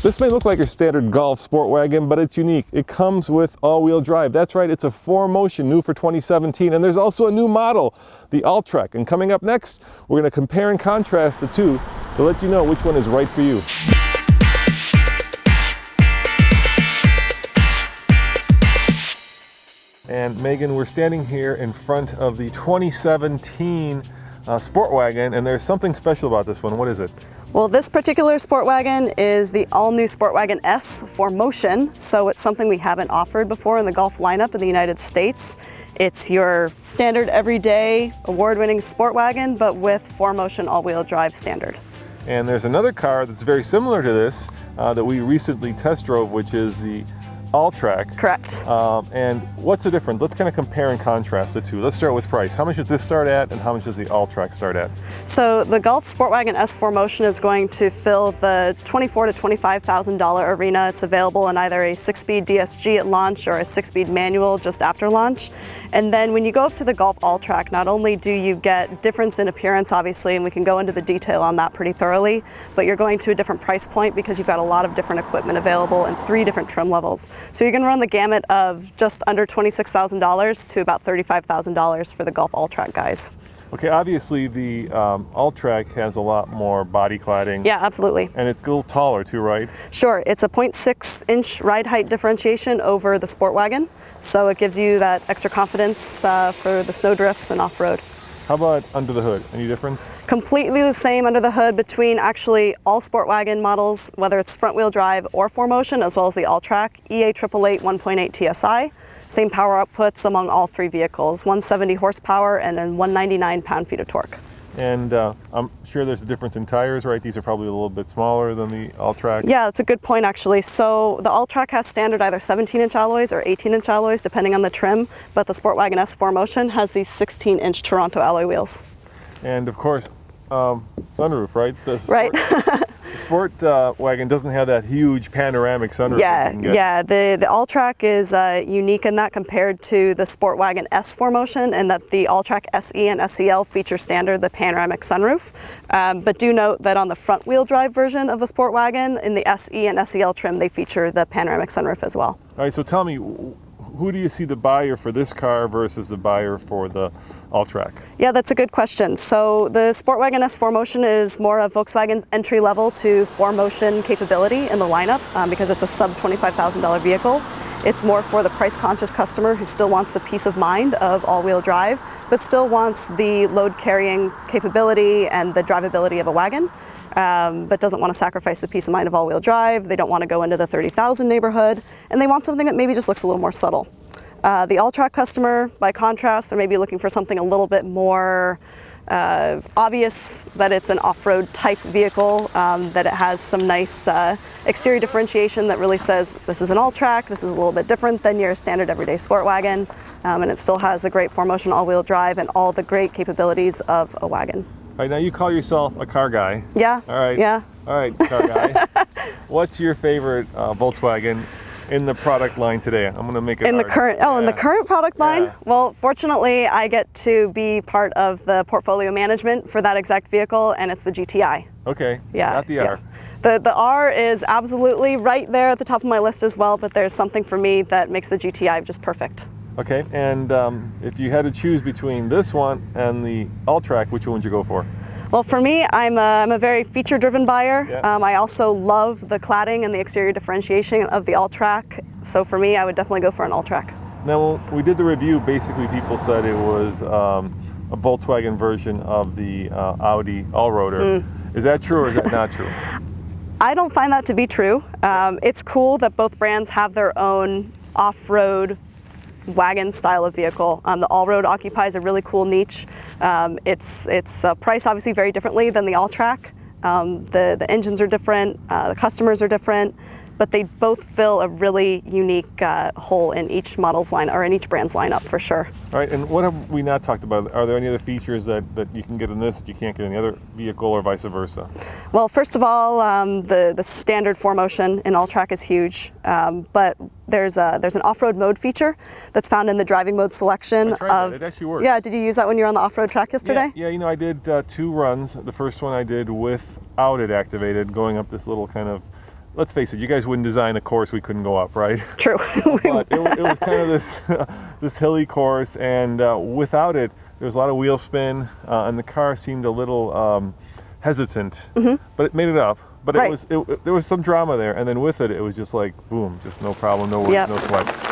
This may look like your standard Golf sport wagon, but it's unique. It comes with all-wheel drive. That's right, it's a 4Motion, new for 2017. And there's also a new model, the Alltrack. And coming up next, we're going to compare and contrast the two to let you know which one is right for you. And Megan, we're standing here in front of the 2017 Sportwagen, and there's something special about this one. What is it? Well, this particular Sportwagen is the all-new Sportwagen S 4Motion, so it's something we haven't offered before in the Golf lineup in the United States. It's your standard everyday award-winning Sportwagen, but with 4Motion all-wheel drive standard. And there's another car that's very similar to this that we recently test drove, which is the Alltrack. Correct. And what's the difference? Let's kind of compare and contrast the two. Let's start with price. How much does this start at, and how much does the Alltrack start at? So the Golf Sportwagen S 4Motion is going to fill the $24,000 to $25,000 arena. It's available in either a 6-speed DSG at launch or a 6-speed manual just after launch. And then when you go up to the Golf Alltrack, not only do you get difference in appearance, obviously, and we can go into the detail on that pretty thoroughly, but you're going to a different price point because you've got a lot of different equipment available in 3 different trim levels. So you're going to run the gamut of just under $26,000 to about $35,000 for the Golf Alltrack guys. Okay, obviously the Alltrack has a lot more body cladding. Yeah, absolutely. And it's a little taller too, right? Sure, it's a 0.6-inch ride height differentiation over the Sportwagon, so it gives you that extra confidence for the snow drifts and off-road. How about under the hood? Any difference? Completely the same under the hood between actually all Sportwagen models, whether it's front-wheel drive or 4Motion, as well as the Alltrack, EA888 1.8 TSI. Same power outputs among all 3 vehicles, 170 horsepower and then 199 pound-feet of torque. And I'm sure there's a difference in tires, right? These are probably a little bit smaller than the Alltrack. Yeah, that's a good point actually. So the Alltrack has standard either 17-inch alloys or 18-inch alloys depending on the trim, but the Sportwagen S 4Motion has these 16-inch Toronto alloy wheels. And of course, sunroof, right? Right. The Sportwagen doesn't have that huge panoramic sunroof. Yeah, the Alltrack is unique in that compared to the Sportwagen S 4Motion, and that the Alltrack SE and SEL feature standard the panoramic sunroof. But do note that on the front-wheel drive version of the Sportwagen, in the SE and SEL trim, they feature the panoramic sunroof as well. All right, so tell me, who do you see the buyer for this car versus the buyer for the Alltrack? Yeah, that's a good question. So the Sportwagen S 4Motion is more of Volkswagen's entry level to 4Motion capability in the lineup because it's a sub $25,000 vehicle. It's more for the price-conscious customer who still wants the peace of mind of all-wheel drive, but still wants the load-carrying capability and the drivability of a wagon, but doesn't want to sacrifice the peace of mind of all-wheel drive. They don't want to go into the 30,000 neighborhood, and they want something that maybe just looks a little more subtle. The Alltrack customer, by contrast, they're maybe looking for something a little bit more obvious, that it's an off-road type vehicle, that it has some nice exterior differentiation that really says this is an Alltrack, this is a little bit different than your standard everyday Sportwagen, and it still has the great 4Motion all-wheel drive and all the great capabilities of a wagon. All right, now you call yourself a car guy. Yeah. All right. Yeah. All right, car guy. What's your favorite Volkswagen in the product line today? I'm going to make it in hard. the current in the current product line. Well, fortunately, I get to be part of the portfolio management for that exact vehicle, and it's the GTI. Okay. Yeah. Not the R. The R is absolutely right there at the top of my list as well, but there's something for me that makes the GTI just perfect. Okay, and if you had to choose between this one and the Alltrack, which one would you go for? Well, for me, I'm a very feature-driven buyer. Yeah. I also love the cladding and the exterior differentiation of the Alltrack. So for me, I would definitely go for an Alltrack. Now, when we did the review, basically people said it was a Volkswagen version of the Audi Allroader. Is that true or is that not true? I don't find that to be true. It's cool that both brands have their own off-road wagon style of vehicle. The Allroad occupies a really cool niche. It's priced obviously very differently than the Alltrack. The engines are different, the customers are different, but they both fill a really unique hole in each model's line or in each brand's lineup for sure. All right, and what have we not talked about? Are there any other features that you can get in this that you can't get in the other vehicle or vice versa? Well, first of all, the standard 4Motion in Alltrack is huge, but there's an off-road mode feature that's found in the driving mode selection. I tried that. It actually works. Yeah, did you use that when you were on the off-road track yesterday? Yeah, you know, I did 2 runs. The first one I did without it activated, going up this little kind of let's face it, you guys wouldn't design a course we couldn't go up, right? True. But it was kind of this this hilly course, and without it, there was a lot of wheel spin, and the car seemed a little hesitant, but it made it up. But Right. there was some drama there, and then with it, it was just like, boom, just no problem, no worries, Yep. no sweat.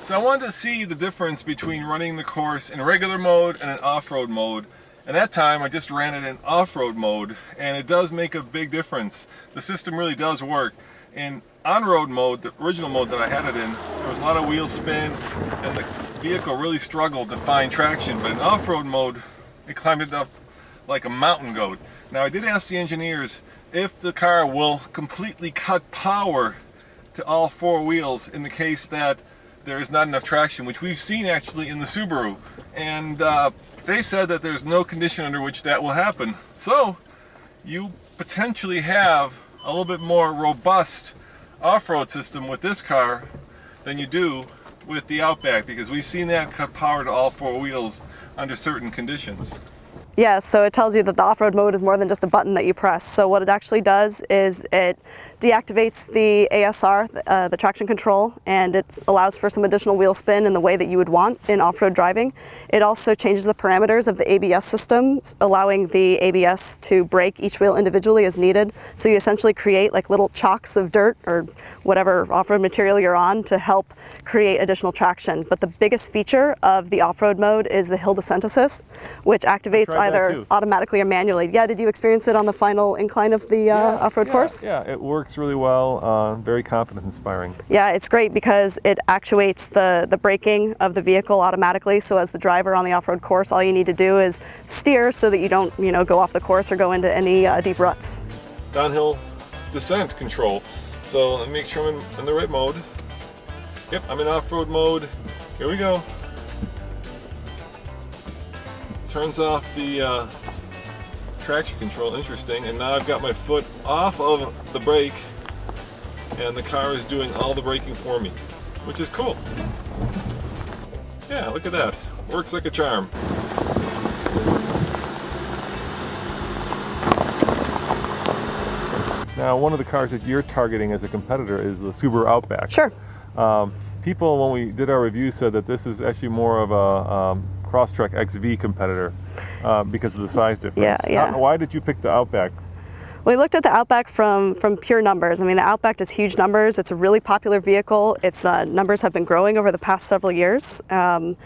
So I wanted to see the difference between running the course in regular mode and an off-road mode. And that time I just ran it in off-road mode, and it does make a big difference. The system really does work. In on-road mode, the original mode that I had it in, there was a lot of wheel spin and the vehicle really struggled to find traction. But in off-road mode, it climbed it up like a mountain goat. Now I did ask the engineers if the car will completely cut power to all four wheels in the case that there is not enough traction, which we've seen actually in the Subaru, and they said that there's no condition under which that will happen. So you potentially have a little bit more robust off-road system with this car than you do with the Outback, because we've seen that cut power to all four wheels under certain conditions. Yeah, so it tells you that the off-road mode is more than just a button that you press. So what it actually does is it deactivates the ASR, the traction control, and it allows for some additional wheel spin in the way that you would want in off-road driving. It also changes the parameters of the ABS system, allowing the ABS to brake each wheel individually as needed. So you essentially create like little chocks of dirt or whatever off-road material you're on to help create additional traction. But the biggest feature of the off-road mode is the hill descent assist, which activates either automatically or manually. Yeah, did you experience it on the final incline of the off-road course? Yeah, it works really well, very confidence inspiring. Yeah, it's great because it actuates the braking of the vehicle automatically. So as the driver on the off-road course, all you need to do is steer so that you don't, go off the course or go into any deep ruts. Downhill descent control. So let me make sure I'm in the right mode. Yep, I'm in off-road mode. Here we go. Turns off the traction control, interesting, and now I've got my foot off of the brake and the car is doing all the braking for me, which is cool. Yeah, look at that. Works like a charm. Now, one of the cars that you're targeting as a competitor is the Subaru Outback. Sure. People, when we did our review, said that this is actually more of a Crosstrek XV competitor because of the size difference. Yeah. Why did you pick the Outback? We looked at the Outback from pure numbers. I mean, the Outback does huge numbers. It's a really popular vehicle. Its numbers have been growing over the past several years. And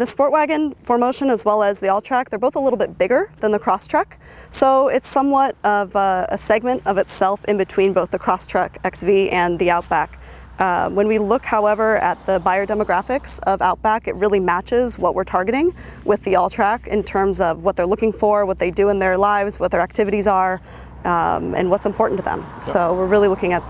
the Sportwagen 4Motion as well as the Alltrack, they're both a little bit bigger than the Crosstrek. So it's somewhat of a segment of itself in between both the Crosstrek XV and the Outback. When we look, however, at the buyer demographics of Outback, it really matches what we're targeting with the Alltrack in terms of what they're looking for, what they do in their lives, what their activities are, and what's important to them. Yep. So we're really looking at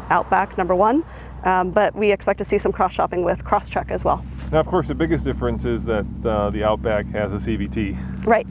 Outback, number one, but we expect to see some cross-shopping with Crosstrek as well. Now, of course, the biggest difference is that the Outback has a CVT. Right.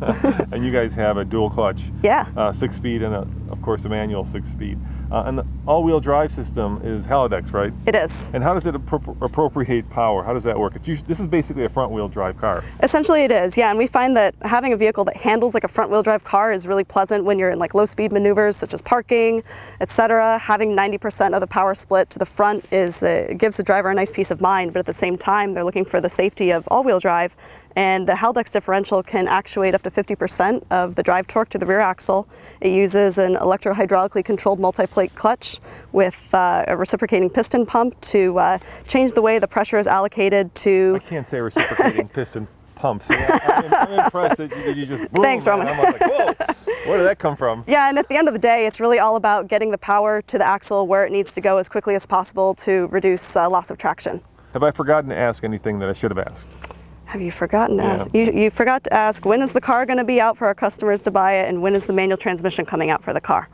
And you guys have a dual clutch. Yeah. 6-speed and, of course, a manual 6-speed. And the all-wheel drive system is Halodex, right? It is. And how does it appropriate power? How does that work? This is basically a front-wheel drive car. Essentially it is, yeah. And we find that having a vehicle that handles like a front-wheel drive car is really pleasant when you're in like low-speed maneuvers such as parking, etc. Having 90% of the power split to the front it gives the driver a nice peace of mind, but at the same time they're looking for the safety of all-wheel drive. And the Halodex differential can actuate up to 50% of the drive torque to the rear axle. It uses an electrohydraulically controlled multi-plate clutch with a reciprocating piston pump to change the way the pressure is allocated to... I can't say reciprocating piston pumps. I'm impressed that you just... Boom, Thanks, Roman. I'm like, whoa, where did that come from? Yeah, and at the end of the day, it's really all about getting the power to the axle where it needs to go as quickly as possible to reduce loss of traction. Have I forgotten to ask anything that I should have asked? Have you forgotten to ask? You forgot to ask, when is the car going to be out for our customers to buy it, and when is the manual transmission coming out for the car?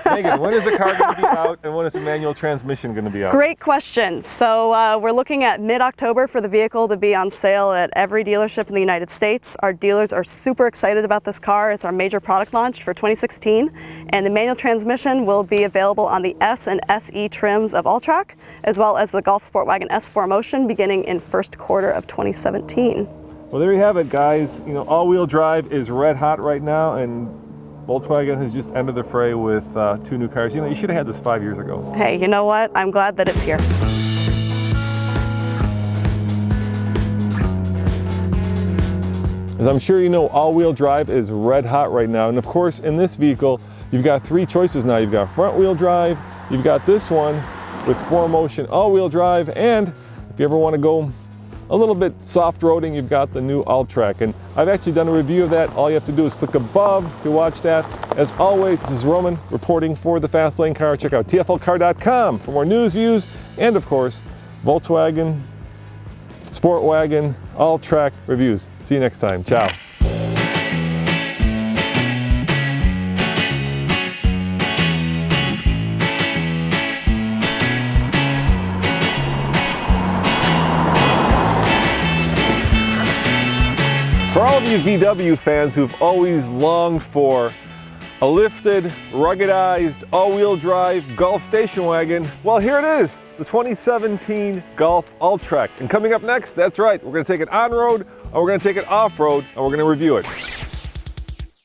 Megan, when is the car going to be out and when is the manual transmission going to be out? Great question. So we're looking at mid-October for the vehicle to be on sale at every dealership in the United States. Our dealers are super excited about this car. It's our major product launch for 2016. And the manual transmission will be available on the S and SE trims of Alltrack, as well as the Golf Sportwagen S 4Motion beginning in first quarter of 2017. Well, there you have it, guys. You know, all-wheel drive is red hot right now, and Volkswagen has just entered the fray with 2 new cars. You know, you should have had this 5 years ago. Hey, you know what? I'm glad that it's here. As I'm sure you know, all-wheel drive is red hot right now. And of course, in this vehicle, you've got 3 choices now. You've got front-wheel drive, you've got this one with 4Motion all-wheel drive, and if you ever want to go a little bit soft roading, you've got the new Alltrack. And I've actually done a review of that. All you have to do is click above to watch that. As always, this is Roman reporting for the Fast Lane Car. Check out tflcar.com for more news, views, and of course, Volkswagen, Sportwagen, Alltrack reviews. See you next time. Ciao. For all of you VW fans who've always longed for a lifted, ruggedized, all-wheel drive Golf station wagon, well, here it is, the 2017 Golf Alltrack. And coming up next, that's right, we're going to take it on-road, and we're going to take it off-road, and we're going to review it.